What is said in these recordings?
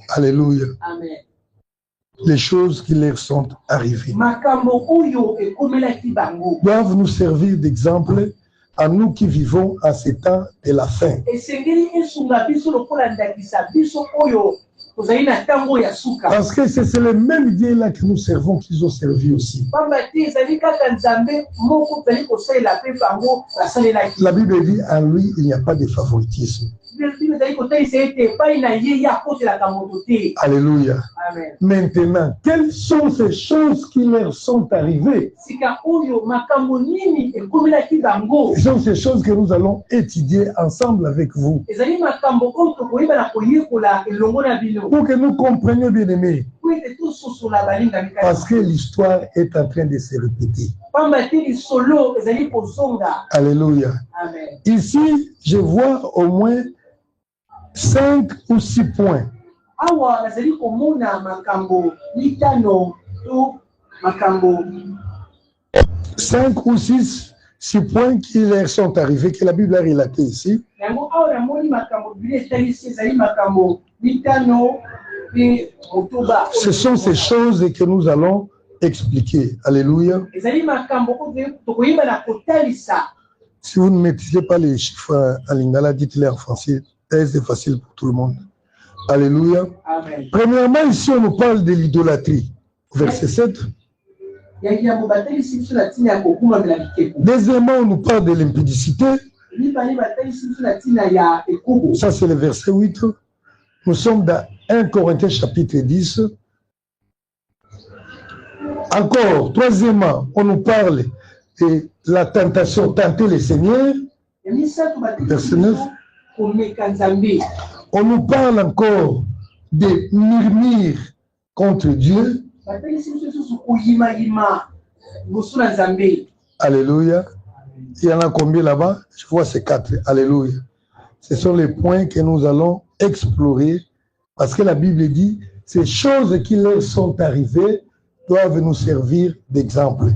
Alléluia. Amen. Les choses qui leur sont arrivées doivent nous servir d'exemple à nous qui vivons à ces temps de la fin. Parce que c'est le même Dieu là que nous servons qu'ils ont servi aussi. La Bible dit en lui il n'y a pas de favoritisme. Alléluia. Amen. Maintenant, quelles sont ces choses qui leur sont arrivées? Ce sont ces choses que nous allons étudier ensemble avec vous. Pour que nous comprenions, bien aimés. Parce que l'histoire est en train de se répéter. Alléluia. Amen. Ici, je vois au moins 5 ou 6 points. 5 ou 6 points qui leur sont arrivés, que la Bible a relaté ici. Ce sont ces choses que nous allons expliquer. Alléluia. Si vous ne maîtrisez pas les chiffres en lingala, dites-les en français. C'est facile pour tout le monde. Alléluia. Amen. Premièrement, ici, on nous parle de l'idolâtrie. Verset 7. Deuxièmement, on nous parle de l'impudicité. Ça, c'est le verset 8. Nous sommes dans 1 Corinthiens chapitre 10. Encore, troisièmement, on nous parle de la tentation, tenter le Seigneur. Verset 9. On nous parle encore de murmures contre Dieu. Alléluia. Il y en a combien là-bas? Je vois ces 4. Alléluia. Ce sont les points que nous allons explorer parce que la Bible dit ces choses qui leur sont arrivées doivent nous servir d'exemple.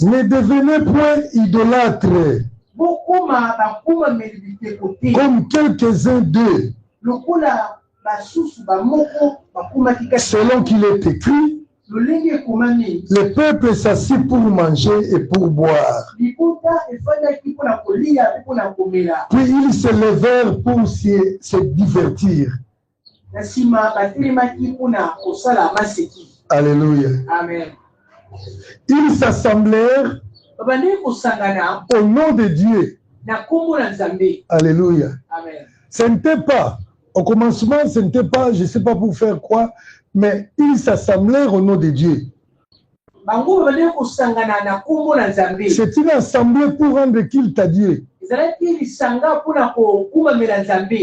Ne devenez point idolâtres comme quelques-uns d'eux, selon qu'il est écrit, le peuple s'assit pour manger et pour boire. Puis ils se levèrent pour se divertir. Alléluia. Amen. Ils s'assemblèrent au nom de Dieu. Alléluia. Amen. Ce n'était pas, au commencement, ce n'était pas, je ne sais pas pour faire quoi, mais ils s'assemblèrent au nom de Dieu. C'est une assemblée pour rendre culte à Dieu.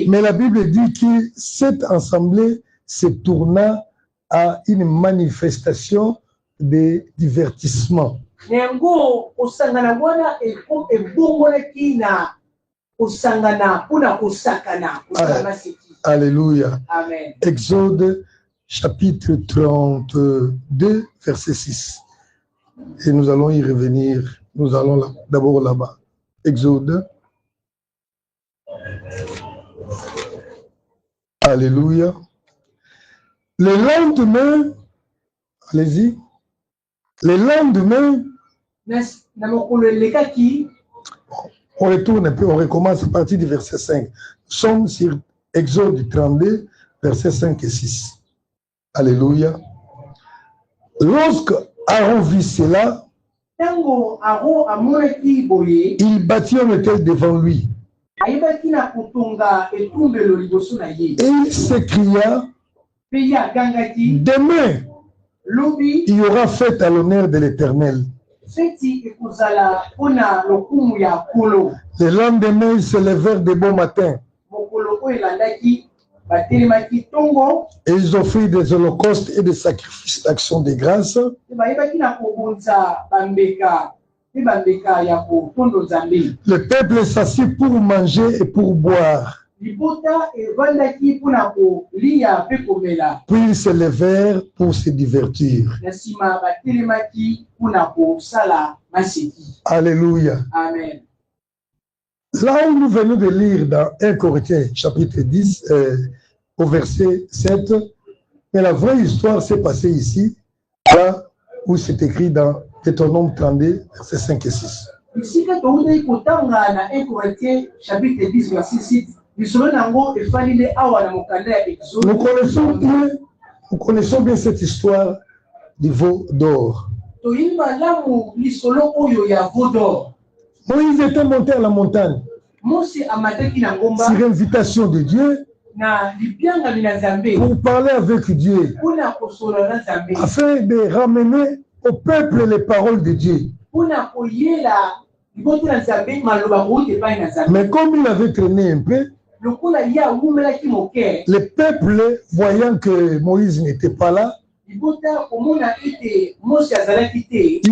Mais la Bible dit que cette assemblée se tourna à une manifestation de divertissement. Alléluia. Amen. Exode chapitre 32, verset 6. Et nous allons y revenir. Nous allons d'abord là-bas. Exode. Alléluia. Le lendemain, allez-y. Le lendemain, on retourne un peu, on recommence à partir du verset 5. Nous sommes sur Exode 32, versets 5 et 6. Alléluia. Lorsque Aaron vit cela, il bâtit un autel devant lui. Et il s'écria, demain, il y aura fête à l'honneur de l'Éternel. Le lendemain, ils se levèrent de bon matin. Et ils offrirent des holocaustes et des sacrifices d'action de grâce. Le peuple s'assit pour manger et pour boire. Puis ils se levèrent pour se divertir. Alléluia. Amen. Là où nous venons de lire dans 1 Corinthiens chapitre 10 au verset 7, mais la vraie histoire s'est passée ici, là où c'est écrit dans Deutéronome 32, versets 5 et 6. Ici, quand on est content dans 1 Corinthiens chapitre 10, verset 6, nous connaissons bien cette histoire du veau d'or. Moïse était monté à la montagne sur invitation de Dieu pour parler avec Dieu afin de ramener au peuple les paroles de Dieu. Mais comme il avait traîné un peu, le peuple, voyant que Moïse n'était pas là, il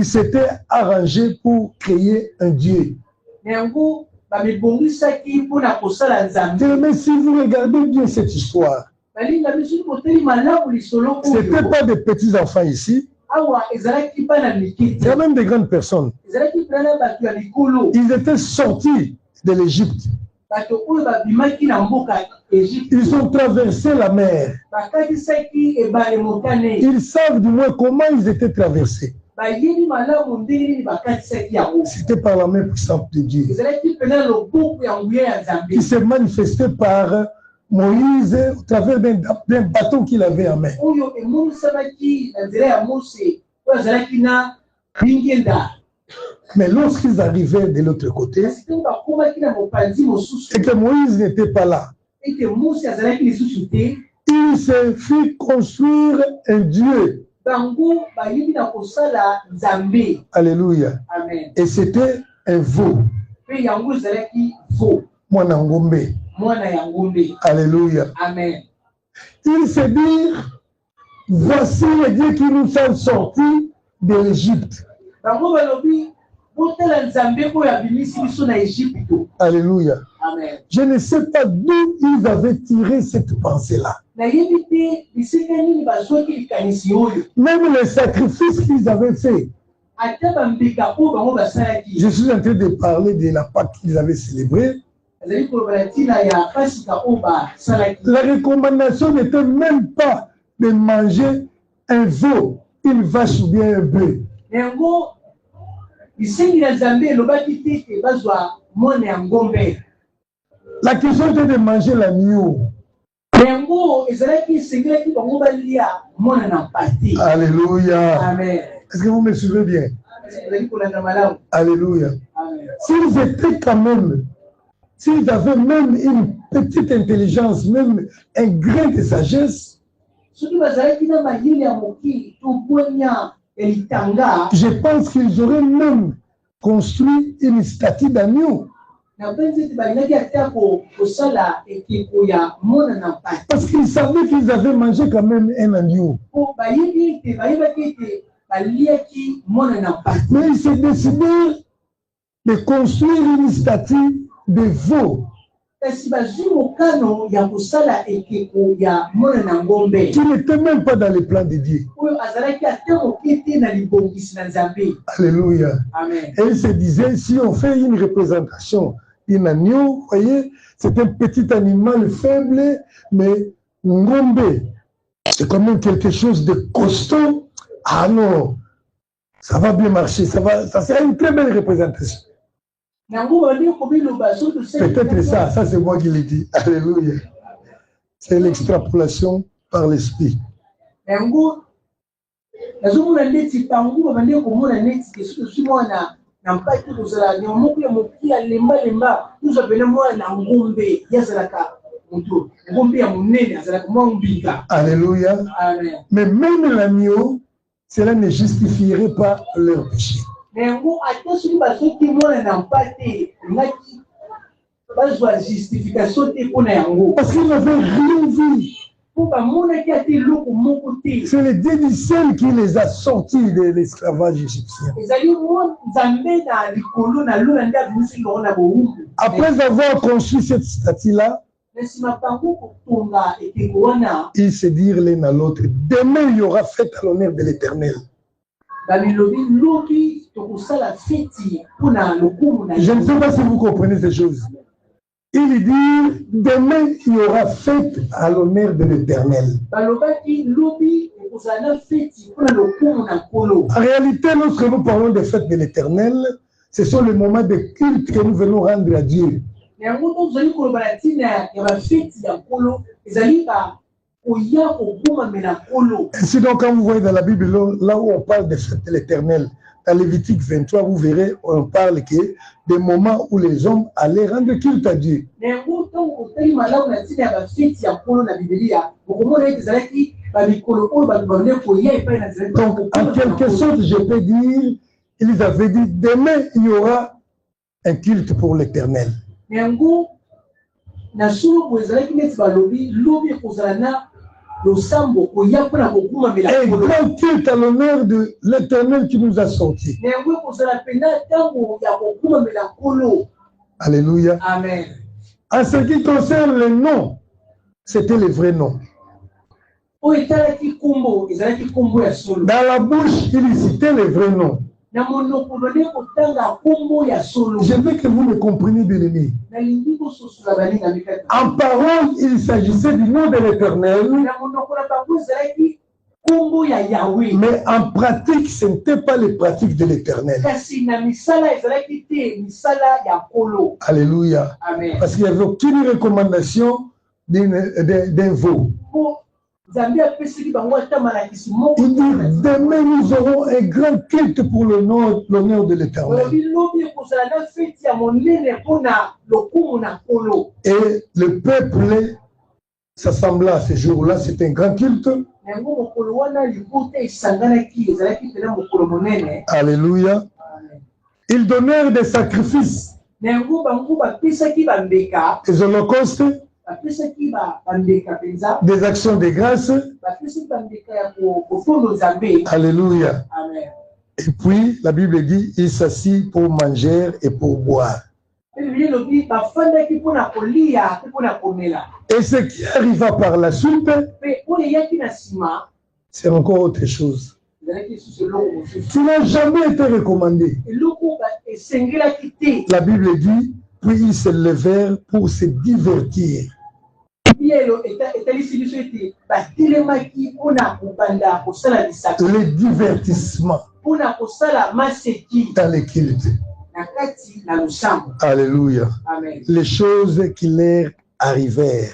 s'était arrangé pour créer un Dieu. Mais si vous regardez bien cette histoire, ce n'était pas des petits enfants ici, il y a même des grandes personnes. Ils étaient sortis de l'Égypte. Ils ont traversé la mer. Ils savent du moins comment ils étaient traversés. C'était par la main puissante de Dieu qui s'est manifesté par Moïse au travers d'un bâton qu'il avait en main. Mais lorsqu'ils arrivaient de l'autre côté, et que Moïse n'était pas là, il se fit construire un Dieu. Alléluia. Amen. Et c'était un veau. Mwanangombe. Alléluia. Amen. Il se dit, voici le Dieu qui nous a sortis de l'Égypte. Alléluia. Amen. Je ne sais pas d'où ils avaient tiré cette pensée-là. Même les sacrifices qu'ils avaient faits. Je suis en train de parler de la Pâque qu'ils avaient célébrée. La recommandation n'était même pas de manger un veau, une vache ou bien un bœuf. La question était de manger l'agneau. Alléluia. Amen. Est-ce que vous me suivez bien? Alléluia. S'ils étaient quand même, s'ils avaient même une petite intelligence, même un grain de sagesse, je pense qu'ils auraient même construit une statue d'agneau. Parce qu'ils savaient qu'ils avaient mangé quand même un agneau. Mais ils se décidèrent de construire une statue de veau qui n'était même pas dans les plans de Dieu. Alléluia. Amen. Et ils se disaient, si on fait une représentation d'un agneau, vous voyez, c'est un petit animal faible, mais ngombe, c'est quand même quelque chose de costaud. Ah non, ça va bien marcher, ça c'est une très belle représentation. Peut-être ça c'est moi qui l'ai dit. Alléluia. C'est l'extrapolation par l'esprit. Alléluia. Amen. Mais même l'agneau, cela ne justifierait pas leur péché. Parce qu'ils n'avaient rien vu. C'est le Dieu du ciel qui les a sortis de l'esclavage égyptien. Après avoir construit cette statue-là, Ils se dirent l'un à l'autre, demain il y aura fête à l'honneur de l'Éternel. Je ne sais pas si vous comprenez ces choses. Il dit, demain il y aura fête à l'honneur de l'Éternel. En réalité, lorsque nous parlons des fêtes de l'Éternel, ce sont les moments de culte que nous venons rendre à Dieu. Ainsi donc, quand vous voyez dans la Bible, là où on parle des fêtes de l'Éternel, dans Lévitique 23, vous verrez, on parle que des moments où les hommes allaient rendre culte à Dieu. Donc, en quelque sorte, je peux dire, ils avaient dit, demain, il y aura un culte pour l'Éternel. Un grand culte à l'honneur de l'Éternel qui nous a sortis. Alléluia. Amen. En ce qui concerne les noms, c'était les vrais noms. Dans la bouche, il citait les vrais noms. Je veux que vous me compreniez, bien-aimés. En parole, il s'agissait du nom de l'Éternel. Mais en pratique, ce n'était pas les pratiques de l'Éternel. Alléluia. Amen. Parce qu'il n'y avait aucune recommandation d'un veau. Il dit, demain nous aurons un grand culte pour l'honneur de l'Éternel. Et le peuple s'assembla ce jour-là, c'était un grand culte. Alléluia. Ils donnèrent des sacrifices, des holocaustes, des actions de grâce. Alléluia. Amen. Et puis, la Bible dit, il s'assit pour manger et pour boire. Et ce qui arriva par la suite, c'est encore autre chose. Qui n'a jamais été recommandé. La Bible dit, puis ils se levèrent pour se divertir. Le divertissement dans les cultes. Alléluia. Amen. Les choses qui leur arrivèrent.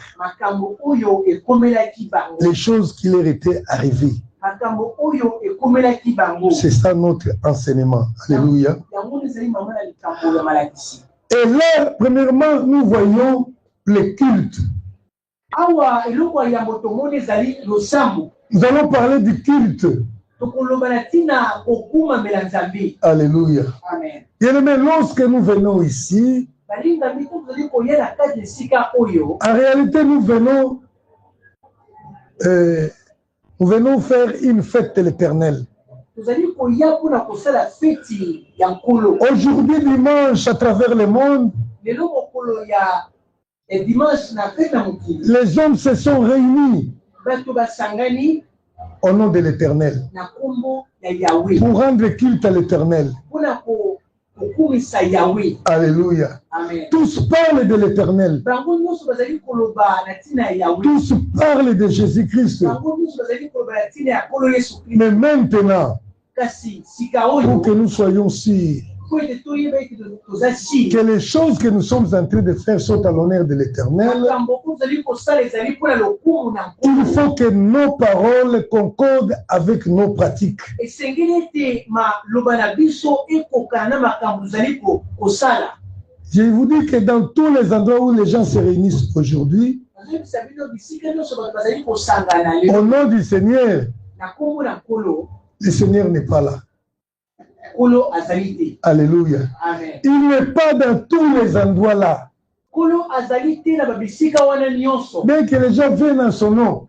Les choses qui leur étaient arrivées. C'est ça notre enseignement. Alléluia. Et là, premièrement, nous voyons les cultes. Nous allons parler du culte. Alléluia. Amen. Bien-aimés, lorsque nous venons ici, en réalité, nous venons faire une fête de l'Éternel. Aujourd'hui, dimanche, à travers le monde, les hommes se sont réunis au nom de l'Éternel pour rendre culte à l'Éternel. Alléluia. Amen. Tous parlent de l'Éternel. Tous parlent de Jésus-Christ. Mais maintenant, pour que nous soyons sûrs que les choses que nous sommes en train de faire sont à l'honneur de l'Éternel, il faut que nos paroles concordent avec nos pratiques. Je vous dis que dans tous les endroits où les gens se réunissent aujourd'hui, au nom du Seigneur, le Seigneur n'est pas là. Alléluia. Amen. Il n'est pas dans tous les endroits là. Bien que les gens viennent en son nom.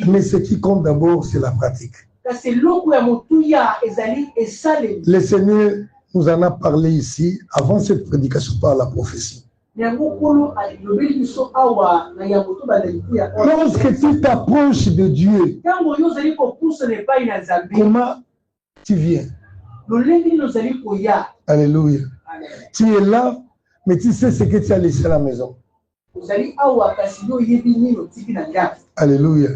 Mais ce qui compte d'abord, c'est la pratique. Le Seigneur nous en a parlé ici, avant cette prédication par la prophétie. Lorsque tu t'approches de Dieu, comment tu viens? Alléluia. Tu es là, mais tu sais ce que tu as laissé à la maison. Alléluia.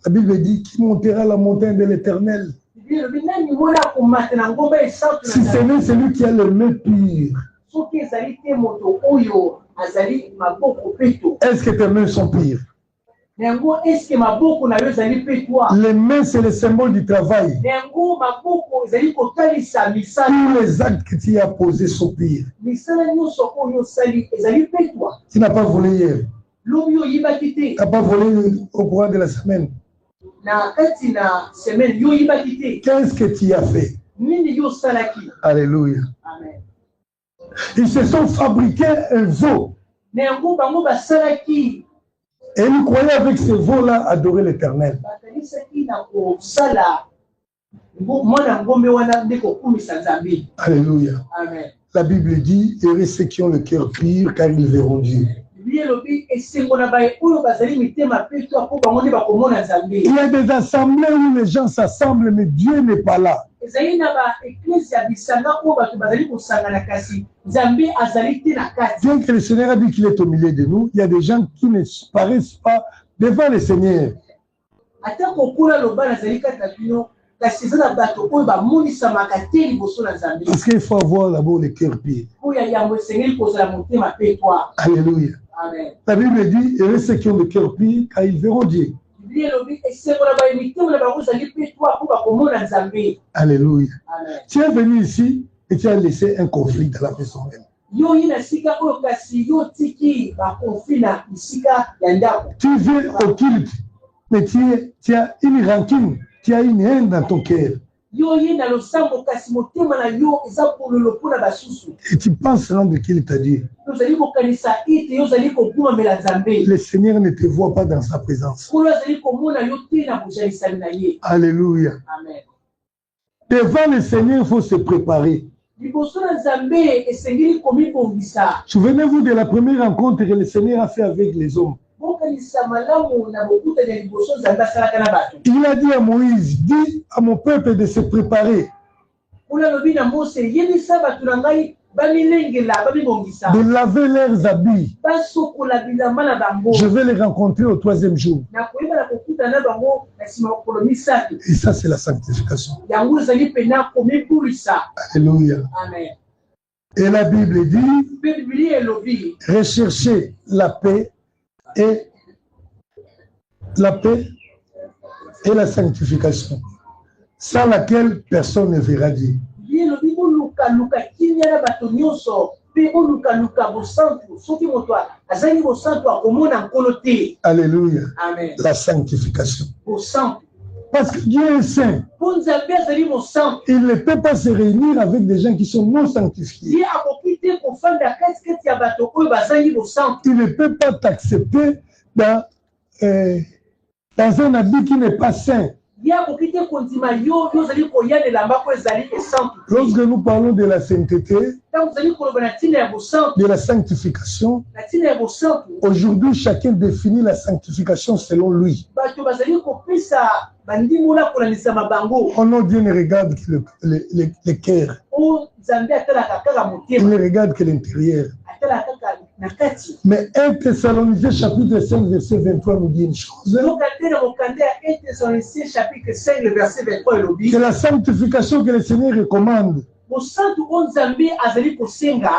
La Bible dit qu'il montera la montagne de l'Éternel. Si ce n'est celui qui a le mains pures. Est-ce que tes mains sont pures? Les mains, c'est le symbole du travail. Tous les actes que tu as posés sont pires. Tu n'as pas volé hier. Tu n'as pas volé au courant de la semaine. Qu'est-ce que tu as fait? Alléluia. Ils se sont fabriqués un veau. Et ils croyaient avec ce veau-là adorer l'Éternel. Alléluia. La Bible dit, heureux ceux qui ont le cœur pur, car ils verront Dieu. Il y a des assemblées où les gens s'assemblent, mais Dieu n'est pas là. Bien que le Seigneur a dit qu'il est au milieu de nous, il y a des gens qui ne paraissent pas devant le Seigneur. Parce qu'il faut avoir d'abord le cœur pur. Alléluia. Amen. La Bible dit, heureux ceux qui ont le cœur pur, car ils verront Dieu. Alléluia. Amen. Tu es venu ici et tu as laissé un conflit dans la maison même. Tu viens au culte, mais tu as une rancune, tu as une haine dans ton cœur. Et tu penses rendre qu'il t'a dit. Le Seigneur ne te voit pas dans sa présence. Alléluia. Amen. Devant le Seigneur, il faut se préparer. Souvenez-vous de la première rencontre que le Seigneur a fait avec les hommes. Il a dit à Moïse, dis à mon peuple de se préparer. De laver leurs habits. Je vais les rencontrer au 3e jour. Et ça, c'est la sanctification. Alléluia. Amen. Et la Bible dit, recherchez la paix et la sanctification, sans laquelle personne ne verra Dieu. Alléluia. Amen. La sanctification. Parce que Dieu est saint. Il ne peut pas se réunir avec des gens qui sont non sanctifiés. Il ne peut pas t'accepter dans un habit qui n'est pas saint. Lorsque nous parlons de la sainteté, de la sanctification, aujourd'hui chacun définit la sanctification selon lui. Oh non, Dieu ne regarde que le cœur. Il ne regarde que l'intérieur. Mais 1 Thessaloniciens chapitre 5 verset 23 nous dit une chose. C'est la sanctification que le Seigneur recommande.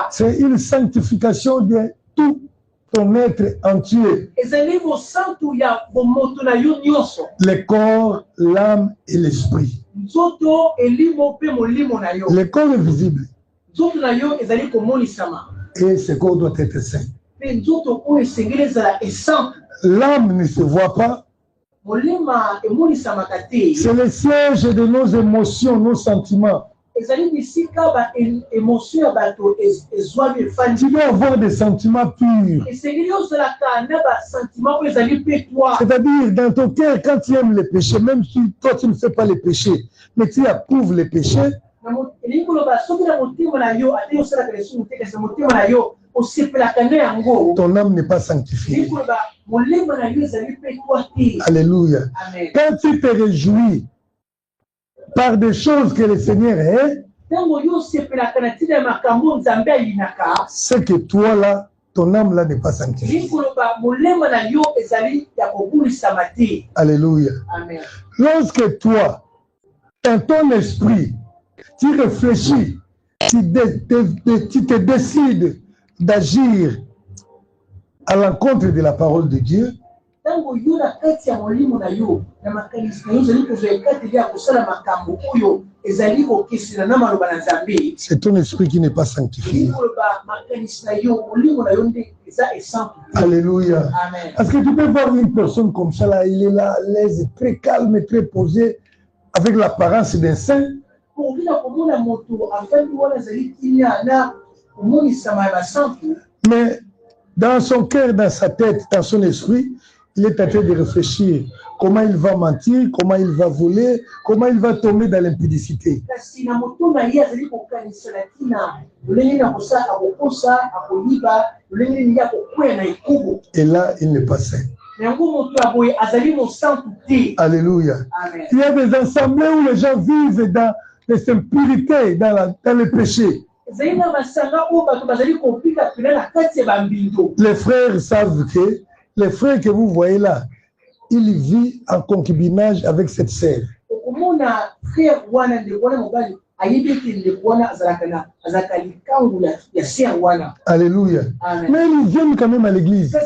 C'est une sanctification de tout ton être entier. Le corps, l'âme et l'esprit. Le corps est visible. Et ce corps doit être saint. L'âme ne se voit pas. C'est le siège de nos émotions, nos sentiments. Tu dois avoir des sentiments purs. C'est-à-dire, dans ton cœur, quand tu aimes les péchés, même si toi tu ne fais pas les péchés, mais tu approuves les péchés, ton âme n'est pas sanctifiée. Alléluia. Amen. Quand tu te réjouis par des choses que le Seigneur est, c'est que toi là, ton âme là n'est pas sanctifiée. Alléluia. Amen. Lorsque toi, dans ton esprit, tu réfléchis, tu te décides d'agir à l'encontre de la parole de Dieu, c'est ton esprit qui n'est pas sanctifié. Alléluia. Amen. Parce que tu peux voir une personne comme ça, là, il est là, à l'aise, très calme, très posé, avec l'apparence d'un saint. Mais dans son cœur, dans sa tête, dans son esprit, il est en train de réfléchir comment il va mentir, comment il va voler, comment il va tomber dans l'impudicité. Et là, il n'est pas saint. Alléluia. Amen. Il y a des assemblées où les gens vivent dans les impurités, dans le péché. Les frères savent que les frères que vous voyez là, ils vivent en concubinage avec cette sœur. Alléluia. Amen. Mais ils viennent quand même à l'église.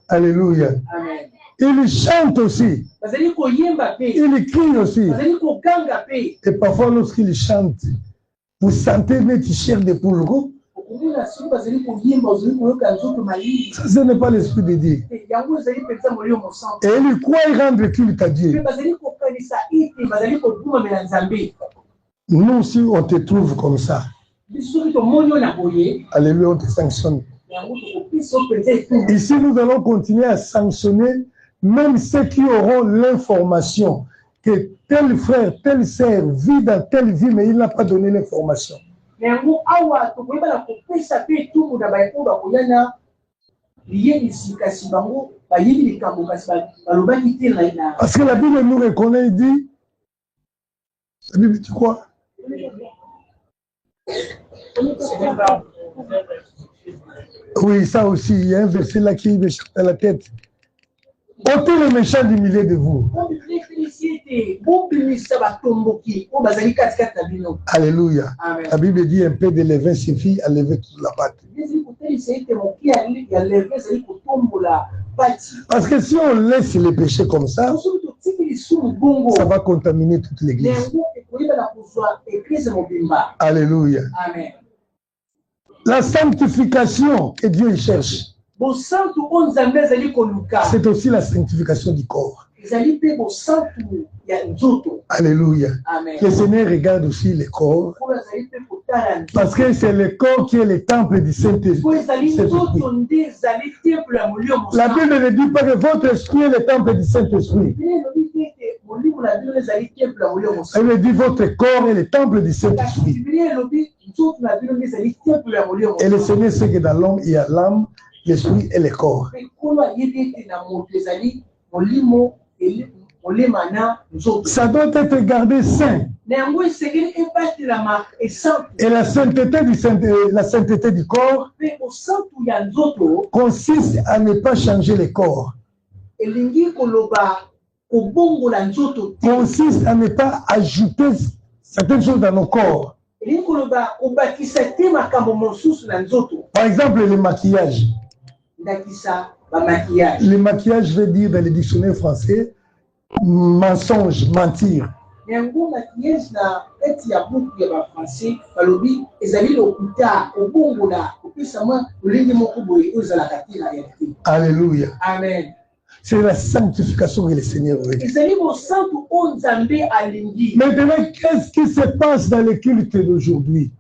Alléluia. Amen. Ils chantent aussi. Ils crient aussi. Et parfois, lorsqu'ils chantent, vous sentez mettre chair de poule. Ça, ce n'est pas l'esprit de Dieu. Et ils croient rendre culte à Dieu. Nous aussi, on te trouve comme ça. Alléluia, on te sanctionne. Ici, nous allons continuer à sanctionner même ceux qui auront l'information que tel frère, telle sœur vit dans telle vie, mais il n'a pas donné l'information. Parce que la Bible nous reconnaît, il dit, la Bible, tu crois? Oui, ça aussi, il y a un verset là qui me chante à la tête. Ôtez le méchant du milieu de vous. Alléluia. Amen. La Bible dit un peu de levain suffit à lever toute la pâte. Parce que si on laisse les péchés comme ça va contaminer toute l'église. Alléluia. Amen. La sanctification que Dieu cherche, c'est aussi la sanctification du corps. Alléluia. Amen. Le Seigneur regarde aussi le corps, parce que c'est le corps qui est le temple du Saint-Esprit. La Bible ne dit pas que votre esprit est le temple du Saint-Esprit. Elle dit votre corps est le temple du Saint-Esprit. Et le Seigneur sait que dans l'homme, il y a l'âme, l'esprit et le corps. Ça doit être gardé saint. Et la sainteté du corps consiste à ne pas changer le corps. Consiste à ne pas ajouter certaines choses dans nos corps. Par exemple, le maquillage. Le maquillage veut dire dans le dictionnaire français mensonge, mentir. Alléluia. Amen. C'est la sanctification que le Seigneur veut. Maintenant, qu'est-ce qui se passe dans le culte d'aujourd'hui?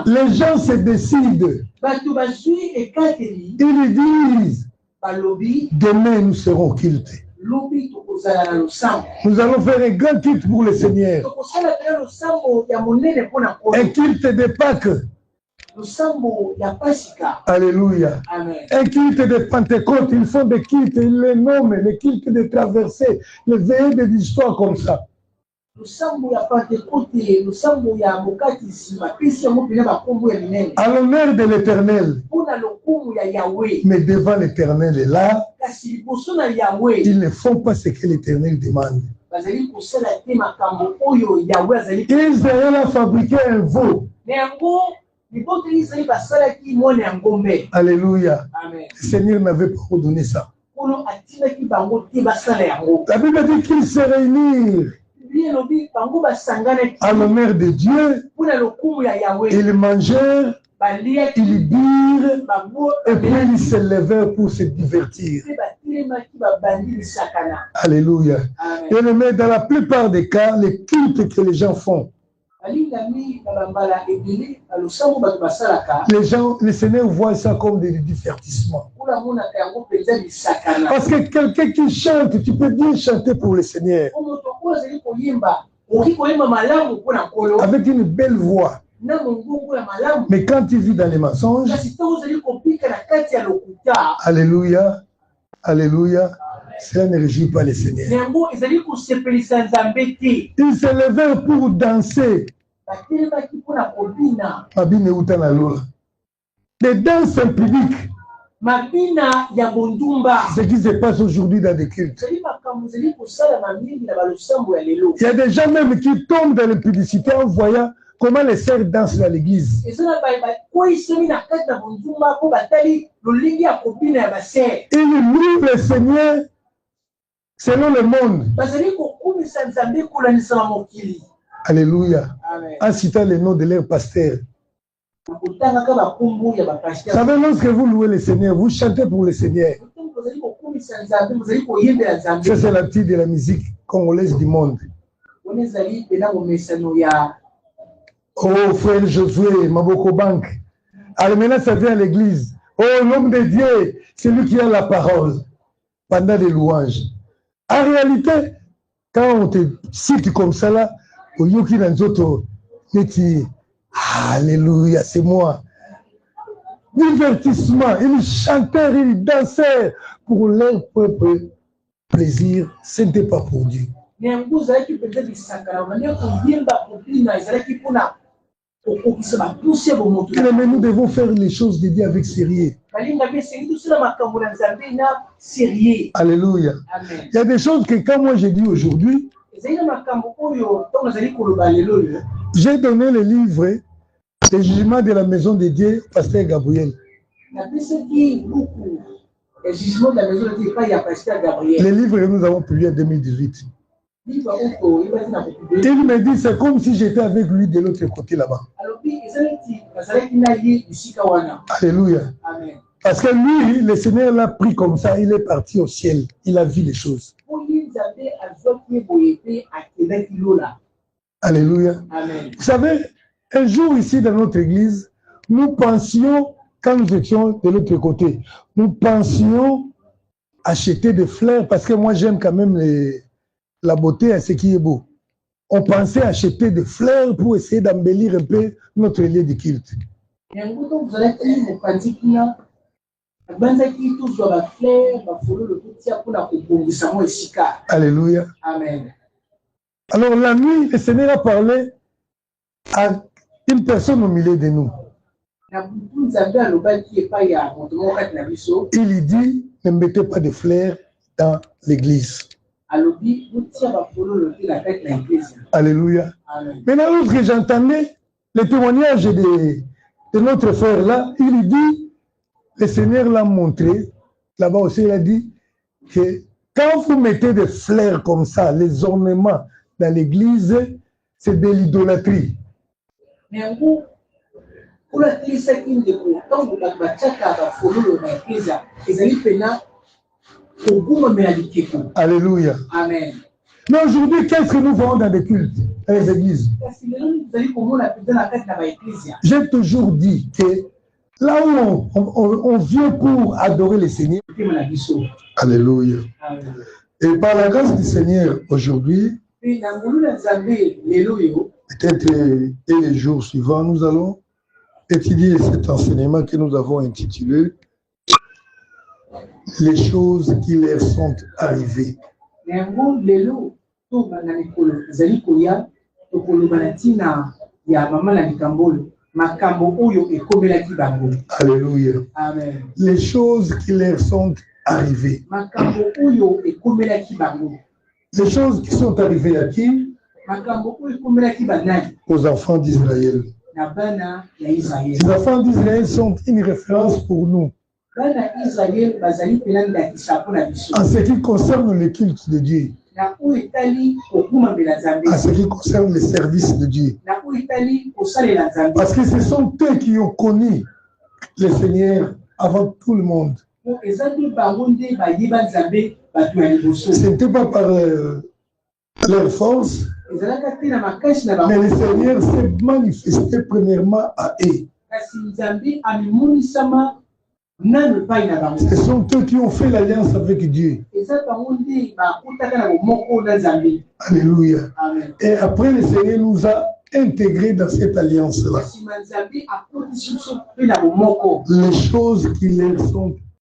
Les gens se décident. Ils disent, demain nous serons culte. Nous allons faire un grand culte pour le Seigneur. Un culte de Pâques. Alléluia. Un culte de Pentecôte. Ils font des cultes, ils les nomment, les cultes de traversée, les veillées de l'histoire comme ça. À l'honneur de l'Éternel. Mais devant l'Éternel est là, ils ne font pas ce que l'Éternel demande. Israël a fabriqué un veau. Alléluia. Le Seigneur n'avait pas ordonné ça. La Bible dit qu'ils se réunirent à l'honneur de Dieu. Ils mangèrent, ils birent, et puis ils se levèrent pour se divertir. Alléluia. Et dans la plupart des cas, les cultes que les gens font, les Seigneur voient ça comme des divertissements. Parce que quelqu'un qui chante, tu peux bien chanter pour le Seigneur. Avec une belle voix. Mais quand tu vis dans les mensonges, alléluia, alléluia, cela ne réjouit pas le Seigneur. Ils se levèrent pour danser. Des danses publiques. Ce qui se passe aujourd'hui dans des cultes. Il y a des gens même qui tombent dans les publicités en voyant comment les sœurs dansent dans l'église. Ils louent le Seigneur selon le monde. Alléluia. En citant le nom de leur pasteur. Vous savez, lorsque vous louez le Seigneur, vous chantez pour le Seigneur. Ça, c'est la petite de la musique congolaise du monde. Oh, frère Josué, Maboko Bank. Alors maintenant, ça vient à l'église. Oh, l'homme de Dieu, c'est lui qui a la parole pendant les louanges. En réalité, quand on te cite comme ça là, au Yuki Nanzoto, tu dis, alléluia, c'est moi. Divertissement, ils chantèrent, ils dansèrent pour leur propre plaisir, ce n'était pas pour Dieu. Mais nous devons faire les choses de Dieu avec sérieux. Alléluia. Amen. Il y a des choses que quand moi j'ai dit aujourd'hui, j'ai donné le livre des jugements de la maison de Dieu, pasteur Gabriel. Le livre que nous avons publié en 2018. Il me dit, c'est comme si j'étais avec lui de l'autre côté là-bas. Alléluia. Amen. Parce que lui, le Seigneur l'a pris comme ça, il est parti au ciel. Il a vu les choses. Alléluia. Amen. Vous savez, un jour ici dans notre église, nous pensions, quand nous étions de l'autre côté, nous pensions acheter des fleurs, parce que moi j'aime quand même la beauté à ce qui est beau. On pensait acheter des fleurs pour essayer d'embellir un peu notre lieu de culte. Alléluia. Amen. Alors la nuit, le Seigneur a parlé à une personne au milieu de nous. Il lui dit, ne mettez pas de fleurs dans l'église. Alléluia. Amen. Maintenant, lorsque j'entendais le témoignage de notre frère là, il lui dit, le Seigneur l'a montré, là-bas aussi il a dit que quand vous mettez des fleurs comme ça, les ornements dans l'église, c'est de l'idolâtrie. Alléluia. Amen. Mais aujourd'hui, qu'est-ce que nous voyons dans les cultes, dans les églises? J'ai toujours dit que là où on vient pour adorer le Seigneur, alléluia. Et par la grâce du Seigneur, aujourd'hui, peut-être et les jours suivants, nous allons étudier cet enseignement que nous avons intitulé « Les choses qui leur sont arrivées ». Alléluia. Amen. Les choses qui leur sont arrivées. Les choses qui sont arrivées à qui? Aux enfants d'Israël. Les enfants d'Israël sont une référence pour nous. En ce qui concerne le culte de Dieu. En ce qui concerne les services de Dieu. Parce que ce sont eux qui ont connu le Seigneur avant tout le monde. Ce n'était pas par leur force, mais le Seigneur s'est manifesté premièrement à eux. Ce sont eux qui ont fait l'alliance avec Dieu. Alléluia. Amen. Et après, le Seigneur nous a intégrés dans cette alliance-là. Les choses qui leur sont